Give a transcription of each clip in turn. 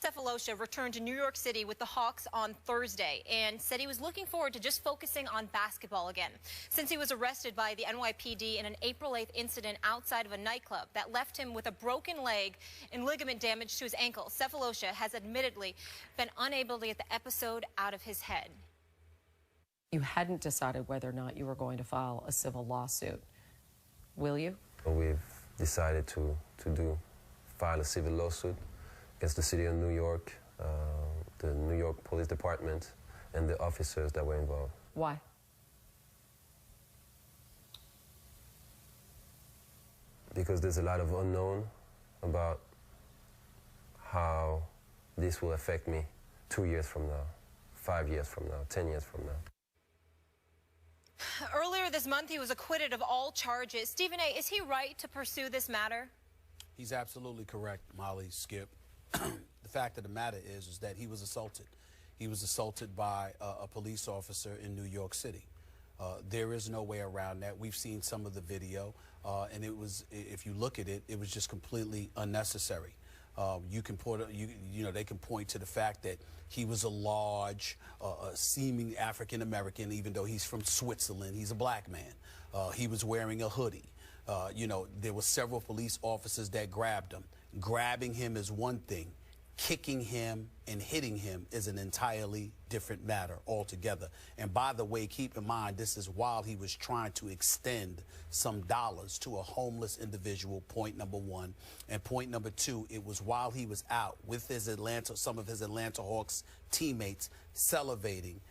Sefolosha returned to New York City with the Hawks on Thursday and said he was looking forward to just focusing on basketball again. Since he was arrested by the NYPD in an April 8th incident outside of a nightclub that left him with a broken leg and ligament damage to his ankle, Sefolosha has admittedly been unable to get the episode out of his head. You hadn't decided whether or not you were going to file a civil lawsuit. Will you? We've decided to file a civil lawsuit against the city of New York, the New York Police Department, and the officers that were involved. Why? Because there's a lot of unknown about how this will affect me 2 years from now, 5 years from now, 10 years from now. Earlier this month, he was acquitted of all charges. Stephen A., is he right to pursue this matter? He's absolutely correct, Molly, Skip. The fact of the matter is that he was assaulted. He was assaulted by a police officer in New York City. There is no way around that. We've seen some of the video, and it was, if you look at it, it was just completely unnecessary. You can point, they can point to the fact that he was a large, seeming African American, even though he's from Switzerland. He's a black man. He was wearing a hoodie. There were several police officers that grabbed him. Grabbing him is one thing. Kicking him and hitting him is an entirely different matter altogether. And by the way, keep in mind, this is while he was trying to extend some dollars to a homeless individual, point number one. And point number two, it was while he was out with his some of his Atlanta Hawks teammates celebrating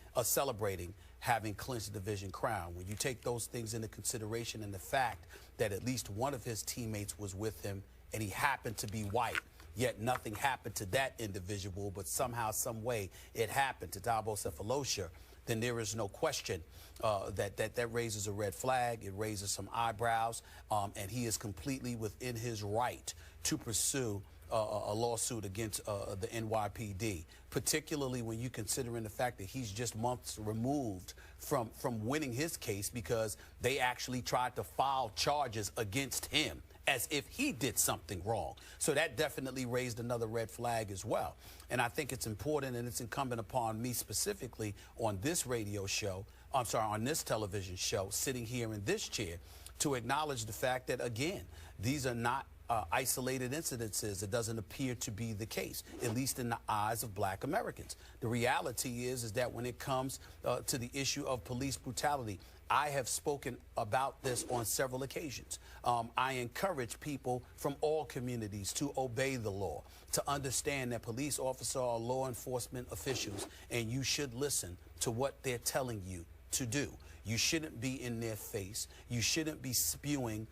having clinched the division crown. When you take those things into consideration and the fact that at least one of his teammates was with him and he happened to be white, yet nothing happened to that individual, but somehow, some way, it happened to Thabo Sefolosha, then there is no question that raises a red flag. It raises some eyebrows, and he is completely within his right to pursue a lawsuit against the NYPD, particularly when you consider in the fact that he's just months removed from winning his case because they actually tried to file charges against him as if he did something wrong. So that definitely raised another red flag as well. And I think it's important and it's incumbent upon me specifically on this radio show, on this television show, sitting here in this chair, to acknowledge the fact that, again, these are not isolated incidences. It doesn't appear to be the case, at least in the eyes of black Americans. The reality is that when it comes to the issue of police brutality, I have spoken about this on several occasions. I encourage people from all communities to obey the law, to understand that police officers are law enforcement officials, and you should listen to what they're telling you to do. You shouldn't be in their face. You shouldn't be spewing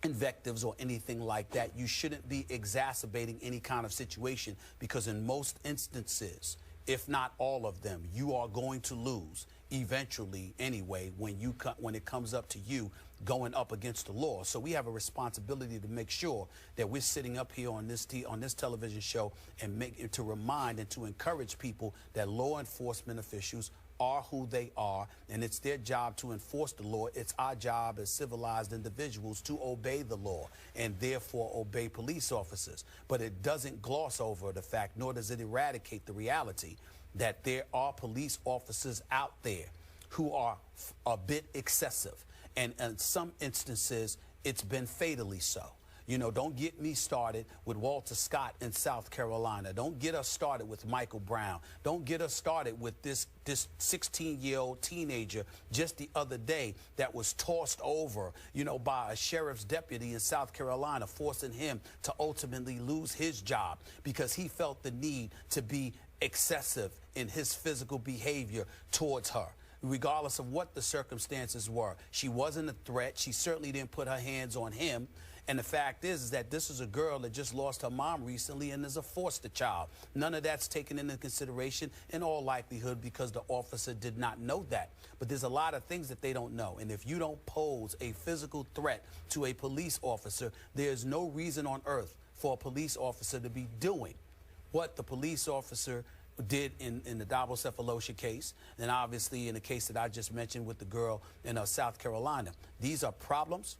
invectives or anything like that. You shouldn't be exacerbating any kind of situation, because in most instances, if not all of them, you are going to lose eventually anyway when it comes up to you going up against the law. So we have a responsibility to make sure that we're sitting up here on this television show and to remind and to encourage people that law enforcement officials are who they are, and it's their job to enforce the law. It's our job as civilized individuals to obey the law and therefore obey police officers. But it doesn't gloss over the fact, nor does it eradicate the reality that there are police officers out there who are a bit excessive, and in some instances it's been fatally so. You know, don't get me started with Walter Scott in South Carolina. Don't get us started with Michael Brown. Don't get us started with this 16-year-old teenager just the other day that was tossed over, by a sheriff's deputy in South Carolina, forcing him to ultimately lose his job because he felt the need to be excessive in his physical behavior towards her. Regardless of what the circumstances were, she wasn't a threat. She certainly didn't put her hands on him. And the fact is that this is a girl that just lost her mom recently and is a foster child. None of that's taken into consideration in all likelihood because the officer did not know that. But there's a lot of things that they don't know. And if you don't pose a physical threat to a police officer, there's no reason on earth for a police officer to be doing what the police officer did in the Thabo Sefolosha case, and obviously in the case that I just mentioned with the girl in South Carolina. These are problems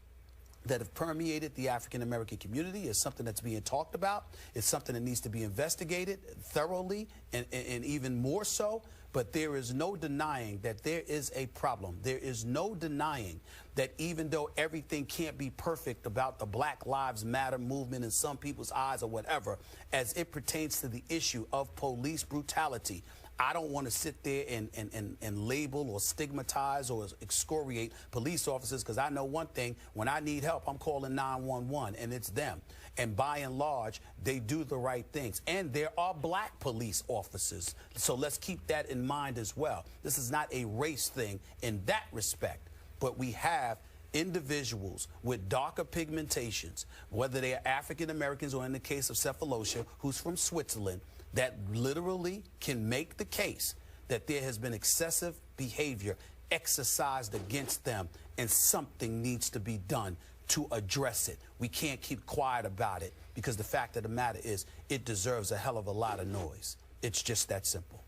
that have permeated the African-American community. It's something that's being talked about. It's something that needs to be investigated thoroughly and even more so. But there is no denying that there is a problem. There is no denying that even though everything can't be perfect about the Black Lives Matter movement in some people's eyes or whatever, as it pertains to the issue of police brutality, I don't want to sit there and label or stigmatize or excoriate police officers, because I know one thing: when I need help, I'm calling 911, and it's them. And by and large, they do the right things. And there are black police officers, so let's keep that in mind as well. This is not a race thing in that respect, but we have individuals with darker pigmentations, whether they are African Americans or, in the case of Sefolosha, who's from Switzerland, that literally can make the case that there has been excessive behavior exercised against them, and something needs to be done to address it. We can't keep quiet about it, because the fact of the matter is it deserves a hell of a lot of noise. It's just that simple.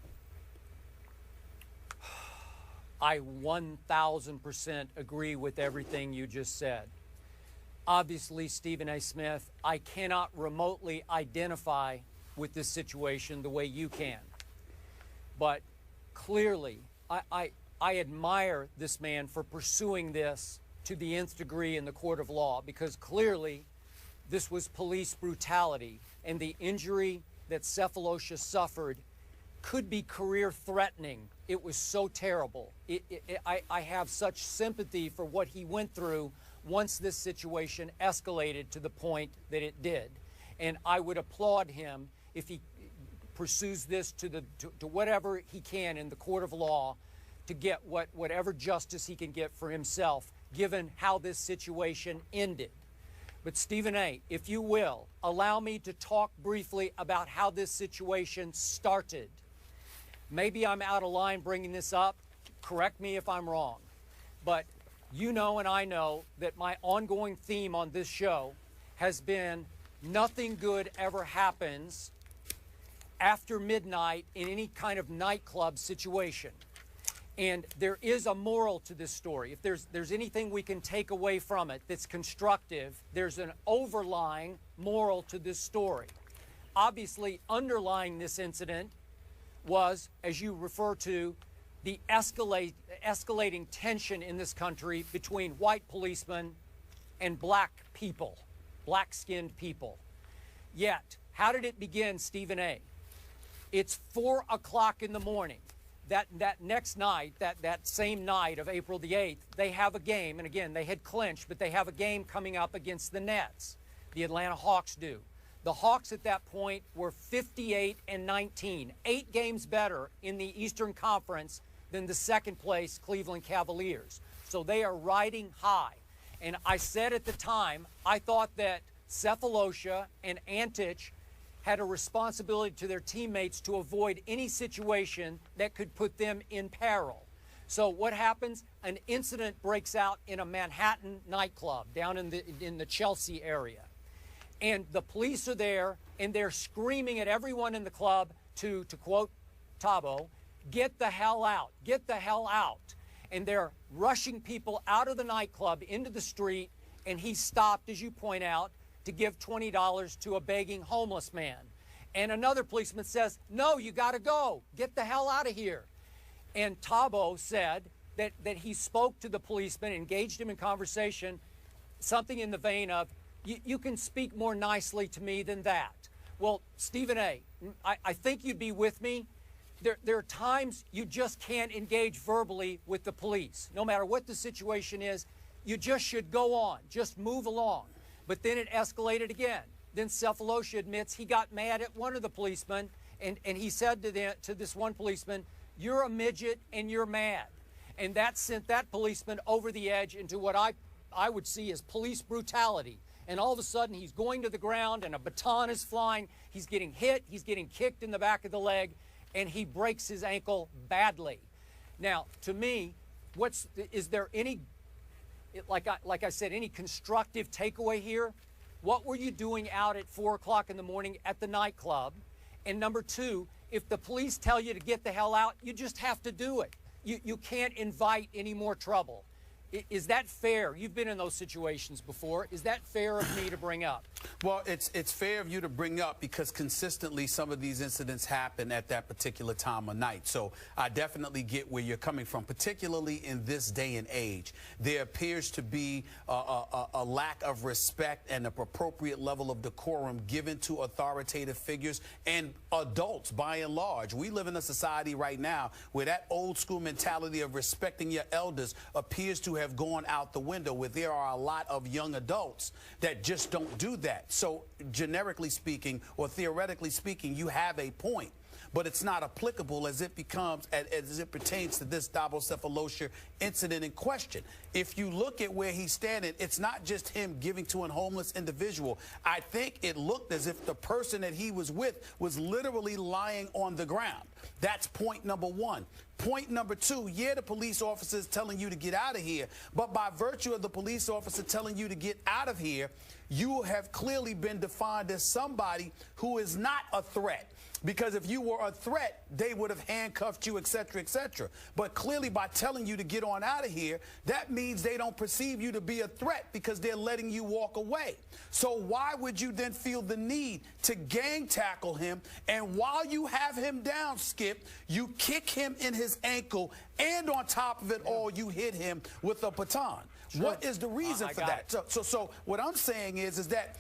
I 1,000% agree with everything you just said. Obviously, Stephen A. Smith, I cannot remotely identify with this situation the way you can. But clearly, I admire this man for pursuing this to the nth degree in the court of law, because clearly this was police brutality, and the injury that Sefolosha suffered could be career-threatening. It was so terrible. I have such sympathy for what he went through once this situation escalated to the point that it did. And I would applaud him if he pursues this to whatever he can in the court of law to get whatever justice he can get for himself, given how this situation ended. But Stephen A., if you will, allow me to talk briefly about how this situation started. Maybe I'm out of line bringing this up. Correct me if I'm wrong. But you know and I know that my ongoing theme on this show has been nothing good ever happens after midnight in any kind of nightclub situation. And there is a moral to this story. If there's anything we can take away from it that's constructive, there's an overlying moral to this story. Obviously, underlying this incident was, as you refer to, the escalating tension in this country between white policemen and black people, black-skinned people. Yet, how did it begin, Stephen A.? It's 4 o'clock in the morning. That next night, that same night of April the 8th, they have a game. And again, they had clinched, but they have a game coming up against the Nets. The Atlanta Hawks do. The Hawks at that point were 58-19, 8 games better in the Eastern Conference than the second place Cleveland Cavaliers. So they are riding high. And I said at the time, I thought that Sefolosha and Antich had a responsibility to their teammates to avoid any situation that could put them in peril. So what happens? An incident breaks out in a Manhattan nightclub down in the Chelsea area. And the police are there, and they're screaming at everyone in the club to quote Thabo, "Get the hell out, get the hell out." And they're rushing people out of the nightclub into the street, and he stopped, as you point out, to give $20 to a begging homeless man. And another policeman says, "No, you got to go. Get the hell out of here." And Thabo said that he spoke to the policeman, engaged him in conversation, something in the vein of, you can speak more nicely to me than that. Well, Stephen A., I think you'd be with me. There are times you just can't engage verbally with the police. No matter what the situation is, you just should go on, just move along. But then it escalated again. Then Sefolosha admits he got mad at one of the policemen, and he said to this one policeman, "You're a midget and you're mad." And that sent that policeman over the edge into what I would see as police brutality. And all of a sudden, he's going to the ground, and a baton is flying. He's getting hit. He's getting kicked in the back of the leg, and he breaks his ankle badly. Now, to me, is there any, like I said, any constructive takeaway here? What were you doing out at 4 o'clock in the morning at the nightclub? And number two, if the police tell you to get the hell out, you just have to do it. You can't invite any more trouble. Is that fair? You've been in those situations before. Is that fair of me to bring up? Well, it's fair of you to bring up because consistently some of these incidents happen at that particular time of night. So I definitely get where you're coming from, particularly in this day and age. There appears to be a lack of respect and an appropriate level of decorum given to authoritative figures and adults by and large. We live in a society right now where that old school mentality of respecting your elders appears to have gone out the window, where there are a lot of young adults that just don't do that. So generically speaking, or theoretically speaking, you have a point, but it's not applicable as it pertains to this Thabo Sefolosha incident in question. If you look at where he's standing, it's not just him giving to a homeless individual. I think it looked as if the person that he was with was literally lying on the ground. That's point number one. Point number two, yeah, the police officer is telling you to get out of here, but by virtue of the police officer telling you to get out of here, you have clearly been defined as somebody who is not a threat. Because if you were a threat, they would have handcuffed you, et cetera, et cetera. But clearly by telling you to get on out of here, that means they don't perceive you to be a threat because they're letting you walk away. So why would you then feel the need to gang tackle him? And while you have him down, Skip, you kick him in his ankle, and on top of it all, you hit him with a baton. Sure. What is the reason for that? So what I'm saying is that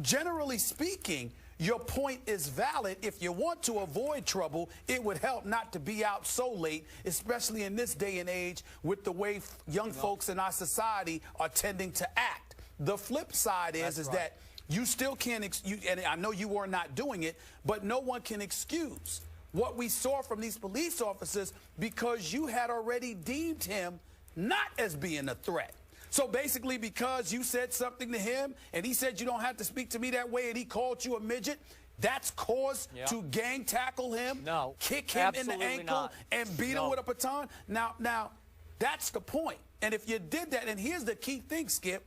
generally speaking, your point is valid. If you want to avoid trouble, it would help not to be out so late, especially in this day and age with the way young folks in our society are tending to act. The flip side is that you still can't, and I know you were not doing it, but no one can excuse what we saw from these police officers because you had already deemed him not as being a threat. So basically, because you said something to him and he said you don't have to speak to me that way and he called you a midget, that's cause to gang tackle him, kick him in the ankle, and beat him with a baton? Now, that's the point. And if you did that, and here's the key thing, Skip,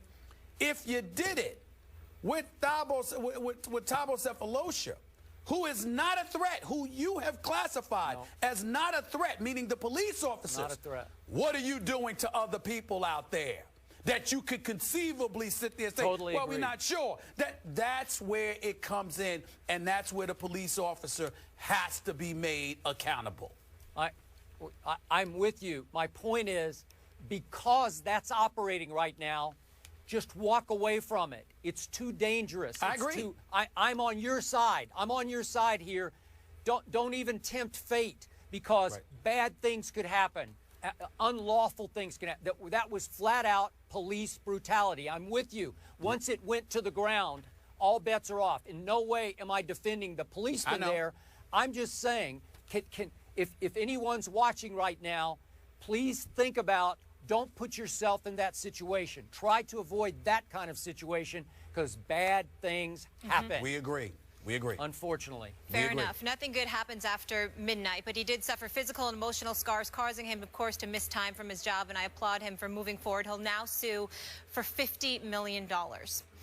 if you did it with Thabo Sefolosha, who is not a threat, who you have classified as not a threat, meaning the police officers, not a threat. What are you doing to other people out there that you could conceivably sit there and say, totally well, agree. we're not sure? That's where it comes in, and that's where the police officer has to be made accountable. I'm with you. My point is, because that's operating right now, just walk away from it. It's too dangerous. I agree. I'm on your side. I'm on your side here. Don't even tempt fate, because bad things could happen. Unlawful things can happen. That was flat out police brutality. I'm with you. Once it went to the ground, all bets are off. In no way am I defending the policeman there. I'm just saying, if anyone's watching right now, please think about, don't put yourself in that situation. Try to avoid that kind of situation, because bad things happen. We agree. We agree. Unfortunately. Fair enough. Nothing good happens after midnight, but he did suffer physical and emotional scars, causing him, of course, to miss time from his job, and I applaud him for moving forward. He'll now sue for $50 million.